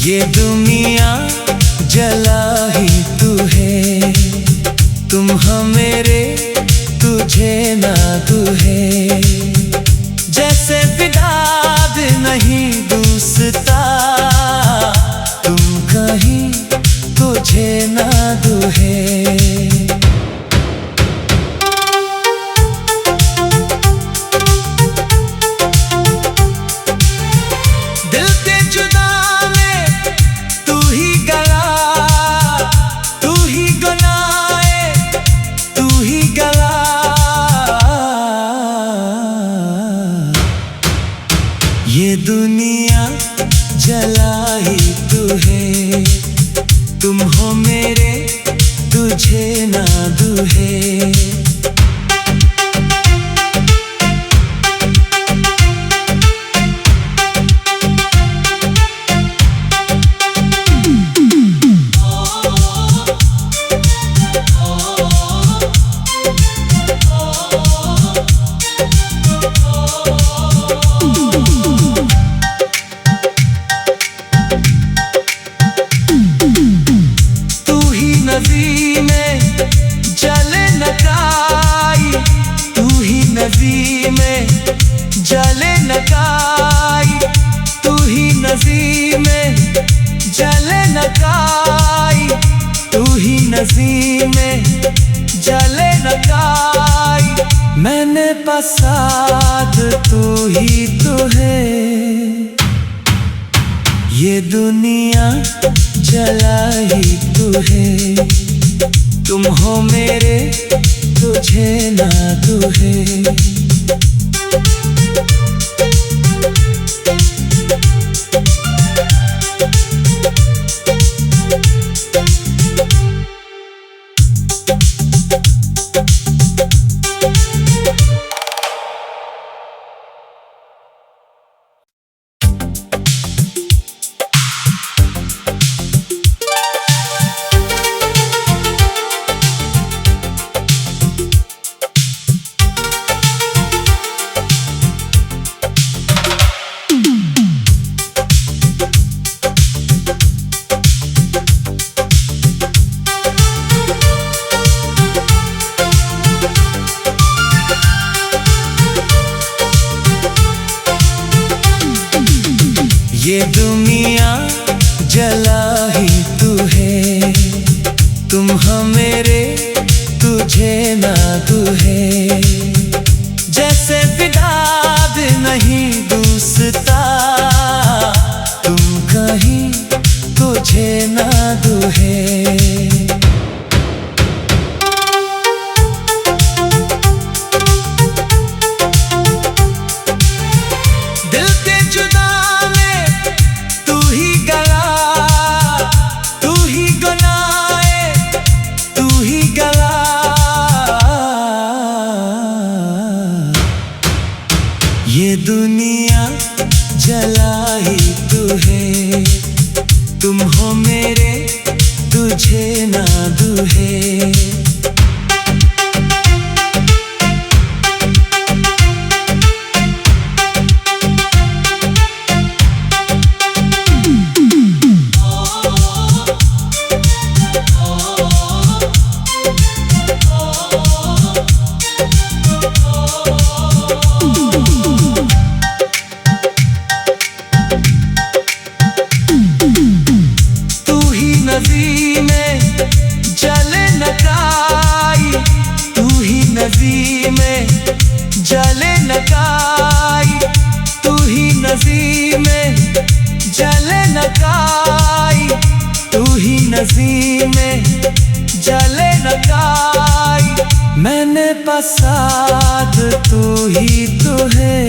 ये दुनिया जला ही तू है, तुम हो मेरे तुझे ना तू है। जैसे बिदाद नहीं दूसता, तुम कहीं तुझे ना तू है। ये दुनिया जला ही तू है, तुम हो मेरे तुझे ना तू है। नदी में जले नकाई, तू ही नदी में जले नकाई, तू ही नदी में जले नकाई, तू ही नदी में जले नकाई। मैंने पसाद तू ही तो है, ये दुनिया जला ही तू है, तुम हो मेरे तुझे ना तू है। ये दुनिया जला ही तू है, तुम हो मेरे तुझे ना तू है। जैसे बिदाद नहीं दूसता, तुम कहीं तुझे ना तू है। ये दुनिया जला ही तू है, तुम हो मेरे तुझे ना तू है। नदी में जले नकाई, तू ही नदी में जले नकाई, तू ही नदी में जले नकाई, तू ही नदी में जले नकाई। मैंने पसाद तू ही तो है,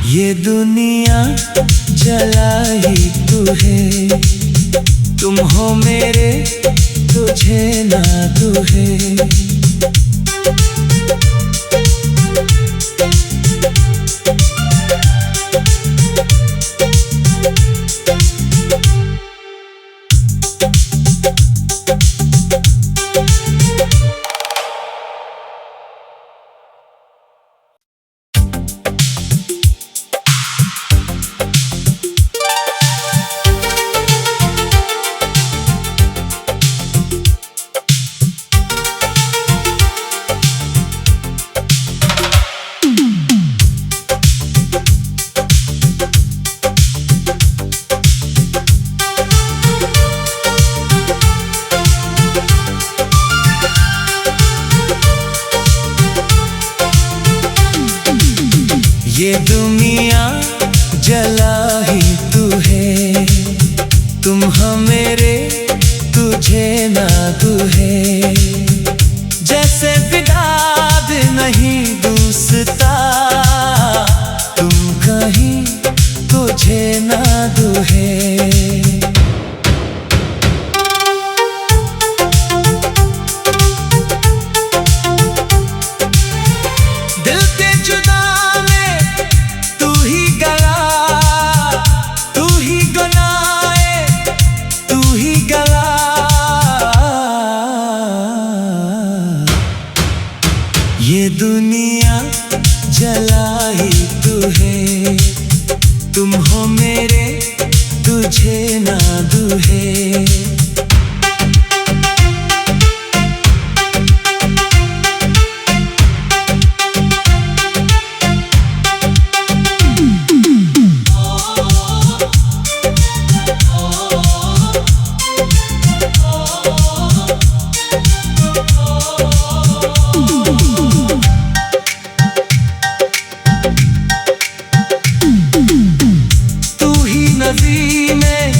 ये दुनिया जला ही तू है, तुम हो मेरे तुझे ना तू है। हाँ मेरे, तुझे ना दुहे। जैसे विदाद नहीं दूसता, तुम कहीं तुझे ना दुहे। दिल के जुदा में तू ही गला, तू ही गलाए, तू ही गला। ये दुनिया जलाई तू है, तुम हो मेरे, तुझे ना दुहे। नदी में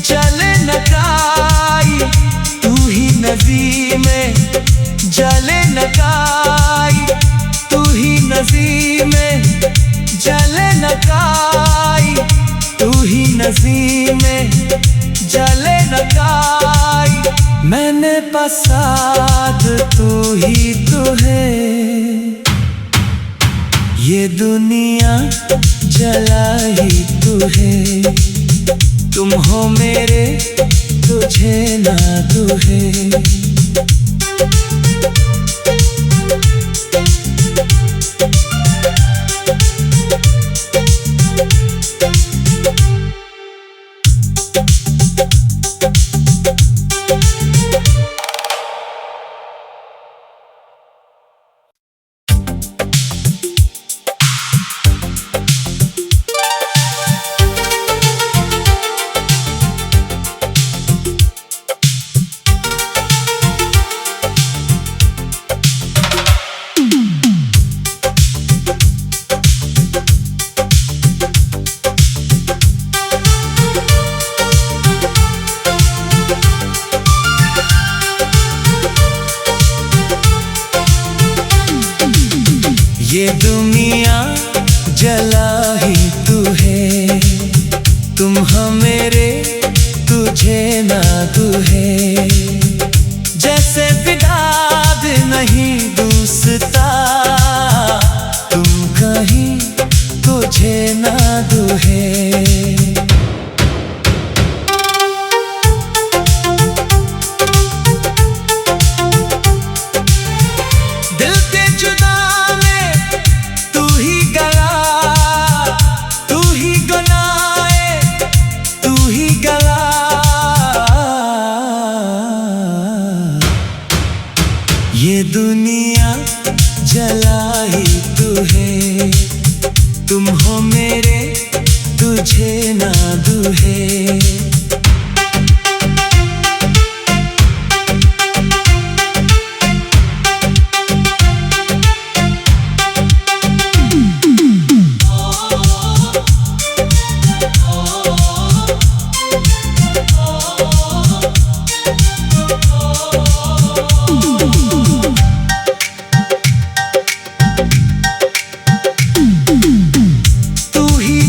जले नकाई, तू ही नदी में जले नकाई, तू ही नदी में जले नकाई, तू ही नदी में जले नकाई। मैंने पसाद तू ही तो है, ये दुनिया जलाई तू है। तुम हो मेरे, तुझे ना दुहे। ये दुनिया जलाई तू है, तुम हो मेरे, तुझे ना दुहे। जैसे विदाद नहीं दूसता, तुम कहीं तुझे ना दुहे। दिल के जुदा तू ही गला, तू ही गलाए, तू ही गला। ये दुनिया जलाई तू है, तुम हो मेरे, तुझे ना दुहे।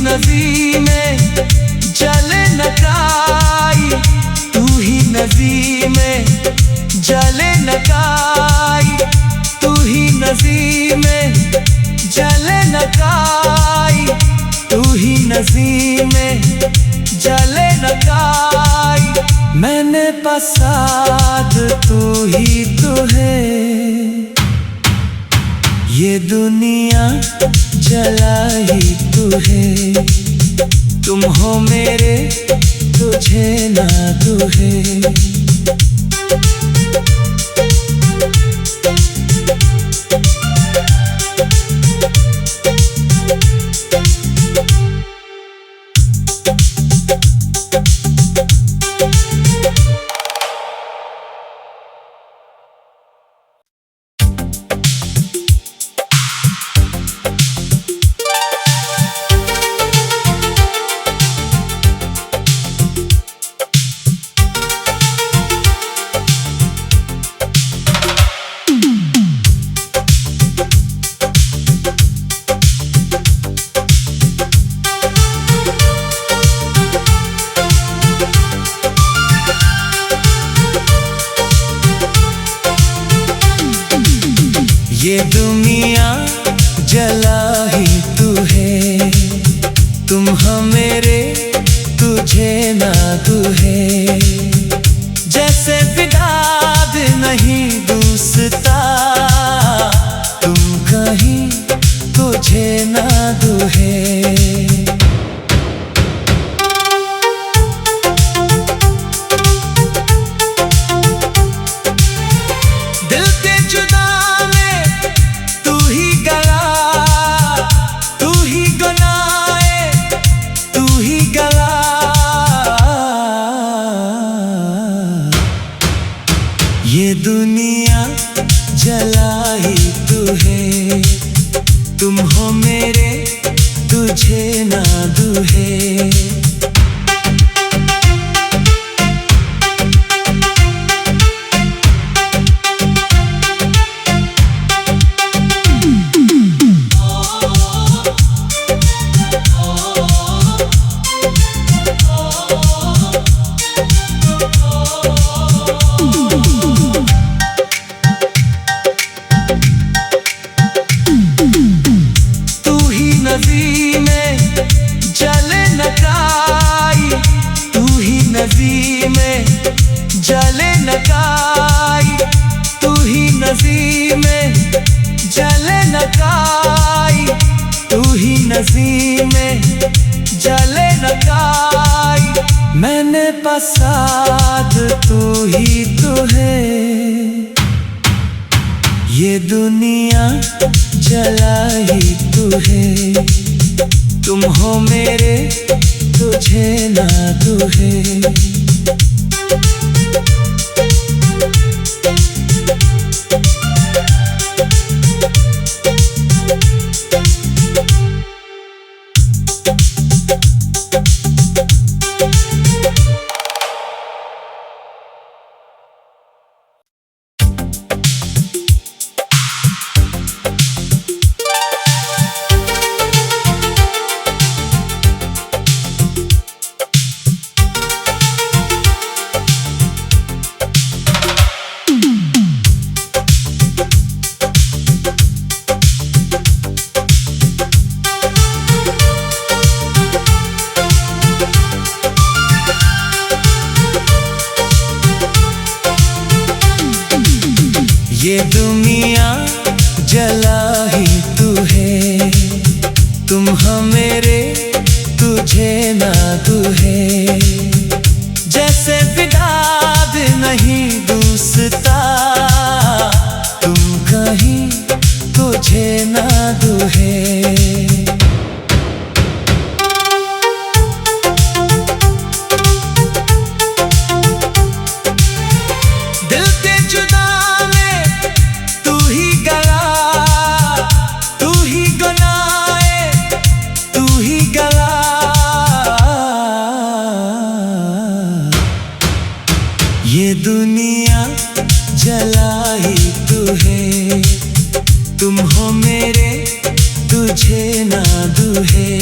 नदी में जले नकाई, तू ही नदी में जले नकाई, तू ही नदी में जले नकाई, तू ही नदी में जले नकाई। मैंने पसाद तू ही तो है, ये दुनिया जलाई तू है। तुम हो मेरे, तुझे ना दुहे। हाँ मेरे तुझे ना दुहे, जैसे बिदाद नहीं दूसता, तुम कहीं तुझे ना दुहे। दिल के जुदा में तू ही गला, तू ही गनाए, तू ही गला। ये दुनिया जलाई तू है, तुम हो मेरे तुझे ना दुहे। नदी में जले नकाई, तू ही नदी में जले नकाई, तू ही नदी में जले नकाई, तू ही नदी में जले नकाई। मैंने पसाद तू ही तो है, ये दुनिया जलाई तू है, तुम हो मेरे तुझे ना दुहे। ये दुनिया जलाई तू है, तुम हो मेरे तुझे ना दुहे। जैसे बिदाद नहीं दूसता, तुम कहीं तुझे ना दुहे। दिल के जुदा तू ही गला, तू ही गनाए, तू ही गला। ये दुनिया जलाई तू है, तुम हो मेरे तुझे ना दुहे।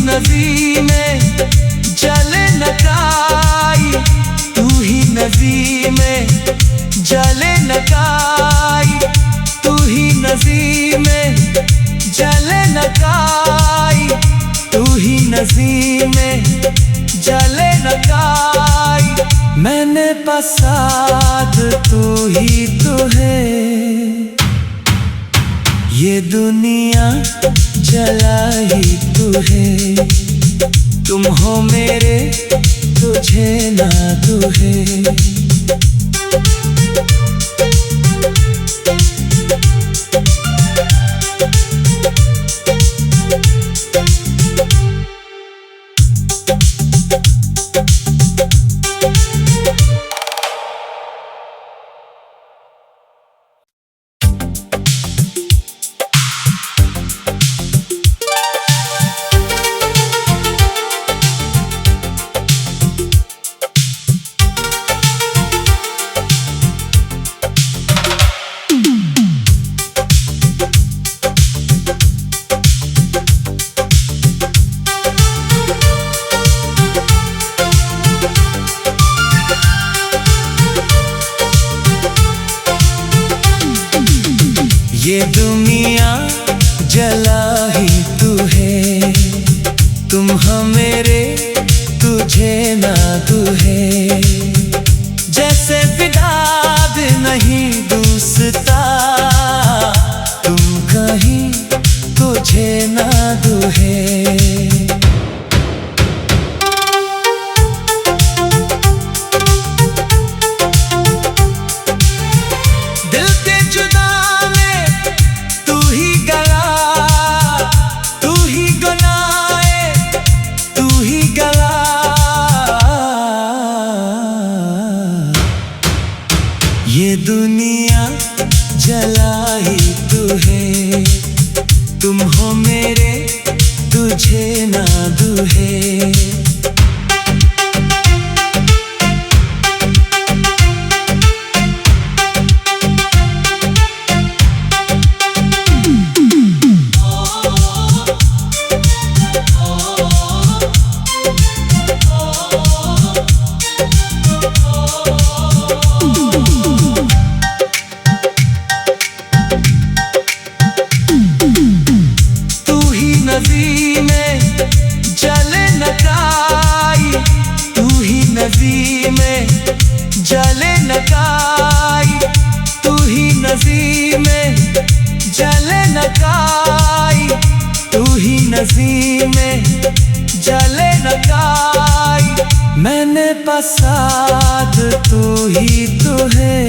नदी में जले नकाई, तू ही नदी में जले नकाई, तू ही नदी में जले नकाई, तू ही नदी में जले नकाई। मैंने पसाद तू ही तो है, ये दुनिया जलाई तू है, तुम हो मेरे तुझे ना दुहे। ये दुनिया जला ही तू है, तुम हो मेरे तुझे ना तू है। जैसे बिदाद नहीं दूसता, तुम कहीं तुझे ना तू है। ये दुनिया जला ही तू है, तुम हो मेरे तुझे ना तू है। नदी में जले नकाई, तू ही नदी में जले नकाई, तू ही नदी में जले नकाई, तू ही नदी में जले नकाई। मैंने पसाद तू ही तो है,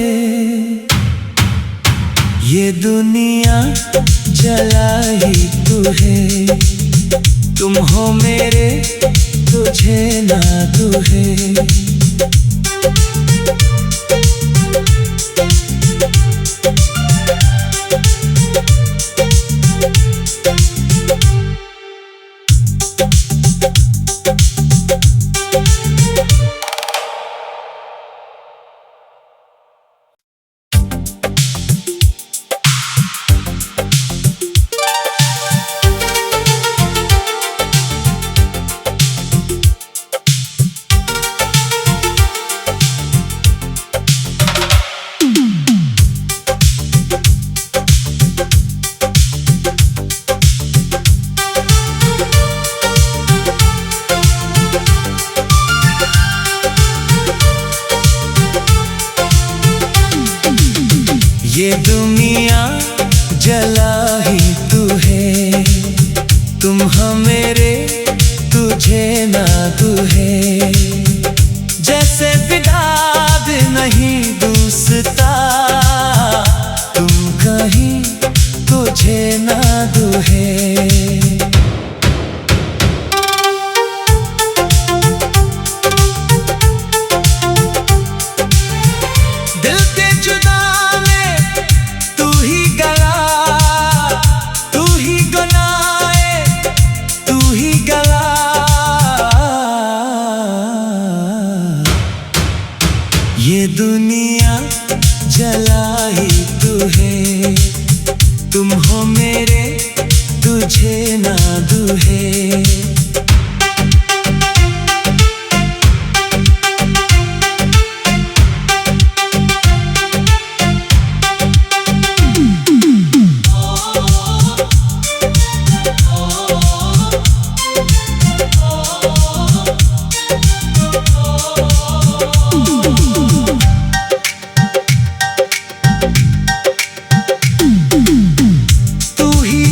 ये दुनिया जला ही तू है, तुम हो मेरे तुझे ना तू है। ये दुनिया जला ही तू है, तुम हो मेरे तुझे ना तू है। जैसे बिदाद नहीं दूसता, तुम कहीं तुझे ना तू है। ये दुनिया जला ही तू है, तुम हो मेरे तुझे ना तू है।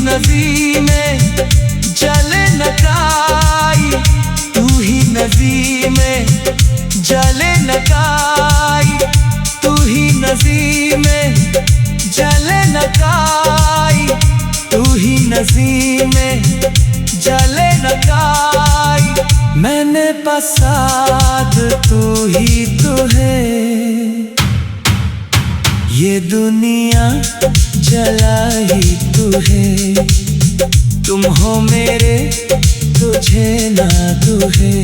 नदी में जले नकाई, तू ही नदी में जले नकाई, तू ही नदी में जले नकाई, तू ही नदी में जले नकाई। मैंने पसाद तू ही तो है, ये दुनिया जला ही तू है, तुम हो मेरे तुझे ना तू है।